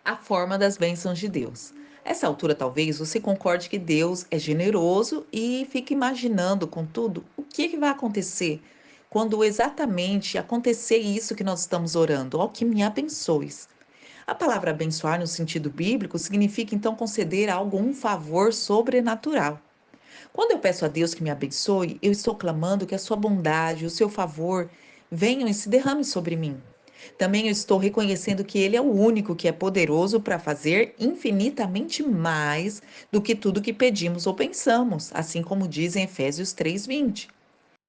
a forma das bênçãos de Deus. A essa altura, talvez você concorde que Deus é generoso e fique imaginando, contudo, o que vai acontecer quando exatamente acontecer isso que nós estamos orando, ó, que me abençoes. A palavra abençoar, no sentido bíblico, significa então conceder algo um favor sobrenatural. Quando eu peço a Deus que me abençoe, eu estou clamando que a sua bondade, o seu favor venham e se derrame sobre mim. Também eu estou reconhecendo que Ele é o único que é poderoso para fazer infinitamente mais do que tudo que pedimos ou pensamos, assim como diz em Efésios 3:20.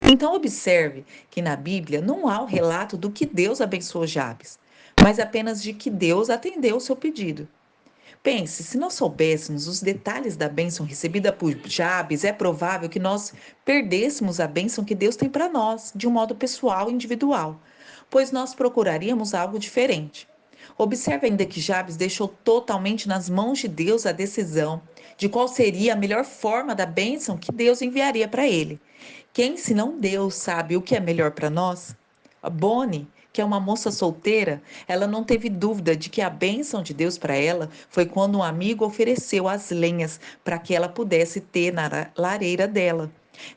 Então, observe que na Bíblia não há o relato do que Deus abençoou Jabes, mas apenas de que Deus atendeu o seu pedido. Pense, se nós soubéssemos os detalhes da bênção recebida por Jabes, é provável que nós perdêssemos a bênção que Deus tem para nós, de um modo pessoal e individual, pois nós procuraríamos algo diferente. Observe ainda que Jabes deixou totalmente nas mãos de Deus a decisão de qual seria a melhor forma da bênção que Deus enviaria para ele. Quem, senão Deus, sabe o que é melhor para nós? A Bonnie, que é uma moça solteira, ela não teve dúvida de que a bênção de Deus para ela foi quando um amigo ofereceu as lenhas para que ela pudesse ter na lareira dela.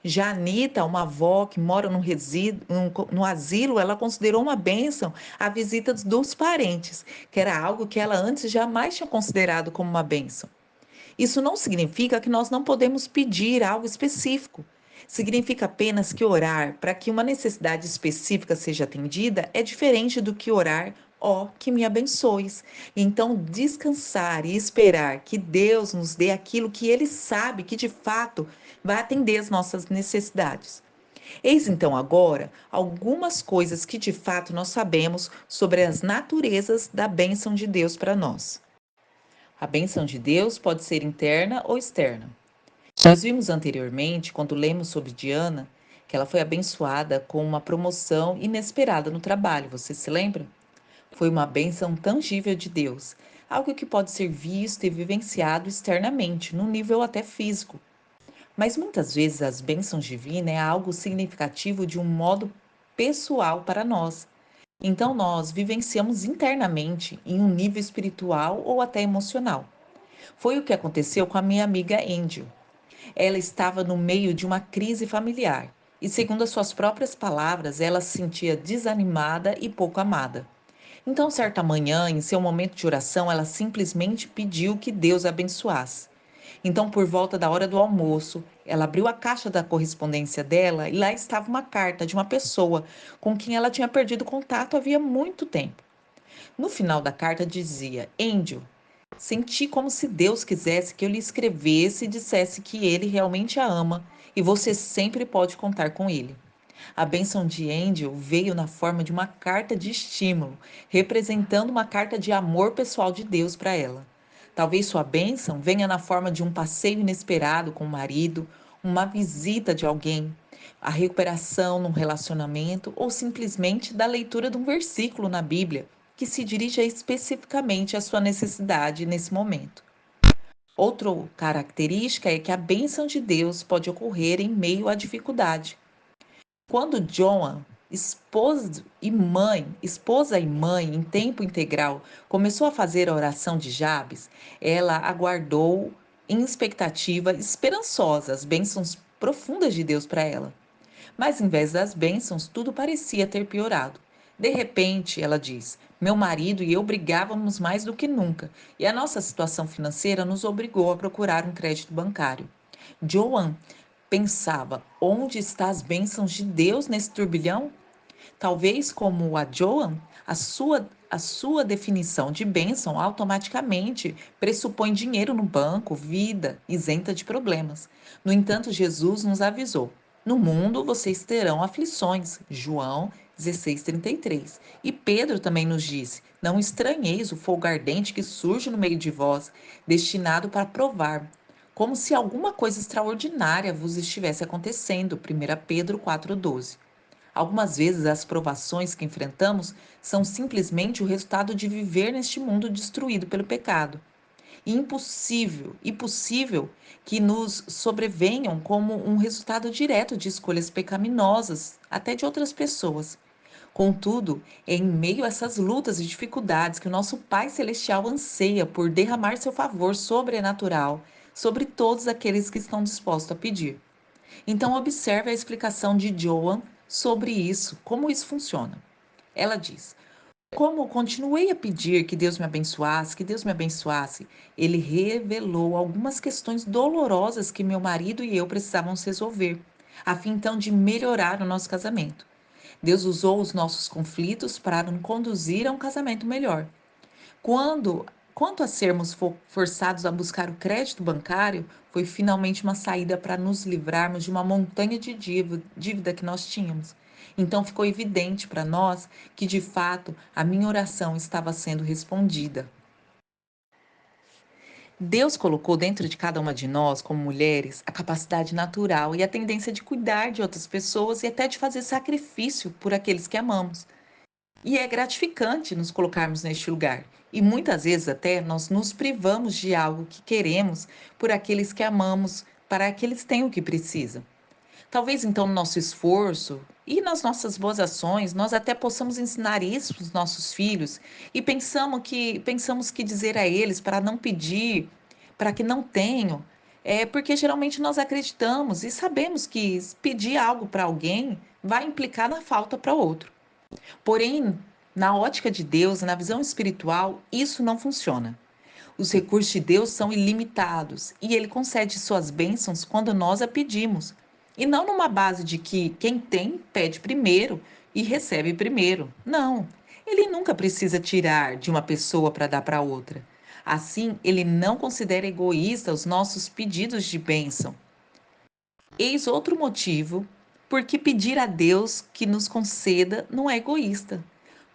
Já a Anitta, uma avó que mora no asilo, ela considerou uma bênção a visita dos parentes, que era algo que ela antes jamais tinha considerado como uma bênção. Isso não significa que nós não podemos pedir algo específico. Significa apenas que orar para que uma necessidade específica seja atendida é diferente do que orar, ó, que me abençoes. Então, descansar e esperar que Deus nos dê aquilo que Ele sabe que de fato vai atender as nossas necessidades. Eis então agora algumas coisas que de fato nós sabemos sobre as naturezas da bênção de Deus para nós. A bênção de Deus pode ser interna ou externa. Nós vimos anteriormente, quando lemos sobre Diana, que ela foi abençoada com uma promoção inesperada no trabalho, você se lembra? Foi uma bênção tangível de Deus, algo que pode ser visto e vivenciado externamente, num nível até físico. Mas muitas vezes as bênçãos divinas é algo significativo de um modo pessoal para nós. Então nós vivenciamos internamente, em um nível espiritual ou até emocional. Foi o que aconteceu com a minha amiga Angel. Ela estava no meio de uma crise familiar e, segundo as suas próprias palavras, ela se sentia desanimada e pouco amada. Então, certa manhã, em seu momento de oração, ela simplesmente pediu que Deus a abençoasse. Então, por volta da hora do almoço, ela abriu a caixa da correspondência dela e lá estava uma carta de uma pessoa com quem ela tinha perdido contato havia muito tempo. No final da carta dizia: Angel, senti como se Deus quisesse que eu lhe escrevesse e dissesse que ele realmente a ama e você sempre pode contar com ele. A bênção de Angel veio na forma de uma carta de estímulo, representando uma carta de amor pessoal de Deus para ela. Talvez sua bênção venha na forma de um passeio inesperado com o marido, uma visita de alguém, a recuperação num relacionamento ou simplesmente da leitura de um versículo na Bíblia que se dirija especificamente à sua necessidade nesse momento. Outra característica é que a bênção de Deus pode ocorrer em meio à dificuldade. Quando Joan, esposa e mãe em tempo integral, começou a fazer a oração de Jabes, ela aguardou em expectativa esperançosa as bênçãos profundas de Deus para ela. Mas em vez das bênçãos, tudo parecia ter piorado. De repente, ela diz: Meu marido e eu brigávamos mais do que nunca, e a nossa situação financeira nos obrigou a procurar um crédito bancário. Joan pensava: onde estão as bênçãos de Deus nesse turbilhão? Talvez, como a Joan, a sua definição de bênção automaticamente pressupõe dinheiro no banco, vida isenta de problemas. No entanto, Jesus nos avisou: no mundo vocês terão aflições. João 16:33. E Pedro também nos disse: não estranheis o fogo ardente que surge no meio de vós, destinado para provar, como se alguma coisa extraordinária vos estivesse acontecendo. 1 Pedro 4:12. Algumas vezes as provações que enfrentamos são simplesmente o resultado de viver neste mundo destruído pelo pecado. E possível que nos sobrevenham como um resultado direto de escolhas pecaminosas, até de outras pessoas. Contudo, é em meio a essas lutas e dificuldades que o nosso Pai Celestial anseia por derramar seu favor sobrenatural sobre todos aqueles que estão dispostos a pedir. Então, observe a explicação de Joan sobre isso, como isso funciona. Ela diz: como continuei a pedir que Deus me abençoasse, que Deus me abençoasse, ele revelou algumas questões dolorosas que meu marido e eu precisávamos resolver, a fim então de melhorar o nosso casamento. Deus usou os nossos conflitos para nos conduzir a um casamento melhor. Quando, quanto a sermos forçados a buscar o crédito bancário, foi finalmente uma saída para nos livrarmos de uma montanha de dívida que nós tínhamos. Então ficou evidente para nós que, de fato, a minha oração estava sendo respondida. Deus colocou dentro de cada uma de nós, como mulheres, a capacidade natural e a tendência de cuidar de outras pessoas e até de fazer sacrifício por aqueles que amamos. E é gratificante nos colocarmos neste lugar. E muitas vezes até nós nos privamos de algo que queremos por aqueles que amamos, para que eles tenham o que precisam. Talvez então no nosso esforço e nas nossas boas ações, nós até possamos ensinar isso para os nossos filhos e pensamos que dizer a eles para não pedir, para que não tenham, porque geralmente nós acreditamos e sabemos que pedir algo para alguém vai implicar na falta para outro. Porém, na ótica de Deus, na visão espiritual, isso não funciona. Os recursos de Deus são ilimitados e ele concede suas bênçãos quando nós a pedimos. E não numa base de que quem tem pede primeiro e recebe primeiro. Não. Ele nunca precisa tirar de uma pessoa para dar para outra. Assim, ele não considera egoísta os nossos pedidos de bênção. Eis outro motivo porque pedir a Deus que nos conceda não é egoísta.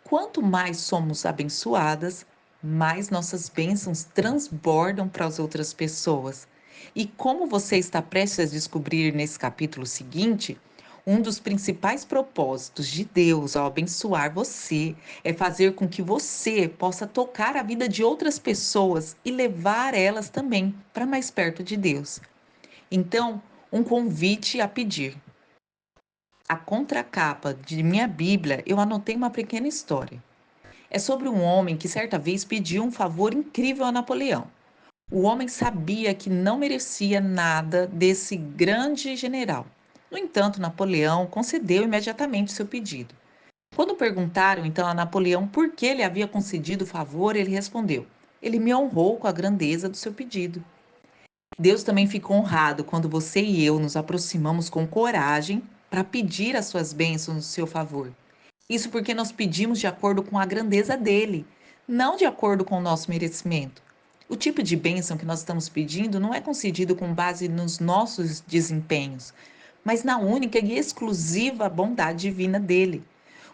Quanto mais somos abençoadas, mais nossas bênçãos transbordam para as outras pessoas. E como você está prestes a descobrir nesse capítulo seguinte, um dos principais propósitos de Deus ao abençoar você é fazer com que você possa tocar a vida de outras pessoas e levar elas também para mais perto de Deus. Então, um convite a pedir. A contracapa de minha Bíblia, eu anotei uma pequena história. É sobre um homem que certa vez pediu um favor incrível a Napoleão. O homem sabia que não merecia nada desse grande general. No entanto, Napoleão concedeu imediatamente seu pedido. Quando perguntaram então a Napoleão por que ele havia concedido o favor, ele respondeu: ele me honrou com a grandeza do seu pedido. Deus também fica honrado quando você e eu nos aproximamos com coragem para pedir as suas bênçãos no seu favor. Isso porque nós pedimos de acordo com a grandeza dele, não de acordo com o nosso merecimento. O tipo de bênção que nós estamos pedindo não é concedido com base nos nossos desempenhos, mas na única e exclusiva bondade divina dele.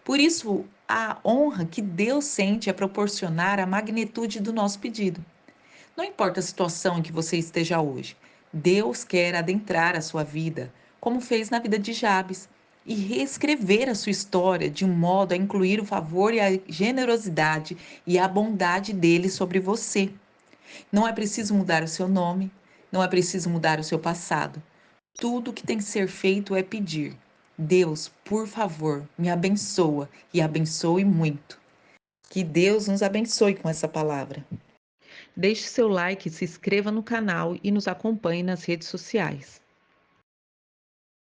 Por isso, a honra que Deus sente é proporcionar a magnitude do nosso pedido. Não importa a situação em que você esteja hoje, Deus quer adentrar a sua vida, como fez na vida de Jabes, e reescrever a sua história de um modo a incluir o favor e a generosidade e a bondade dele sobre você. Não é preciso mudar o seu nome, não é preciso mudar o seu passado. Tudo que tem que ser feito é pedir: Deus, por favor, me abençoa e abençoe muito. Que Deus nos abençoe com essa palavra. Deixe seu like, se inscreva no canal e nos acompanhe nas redes sociais.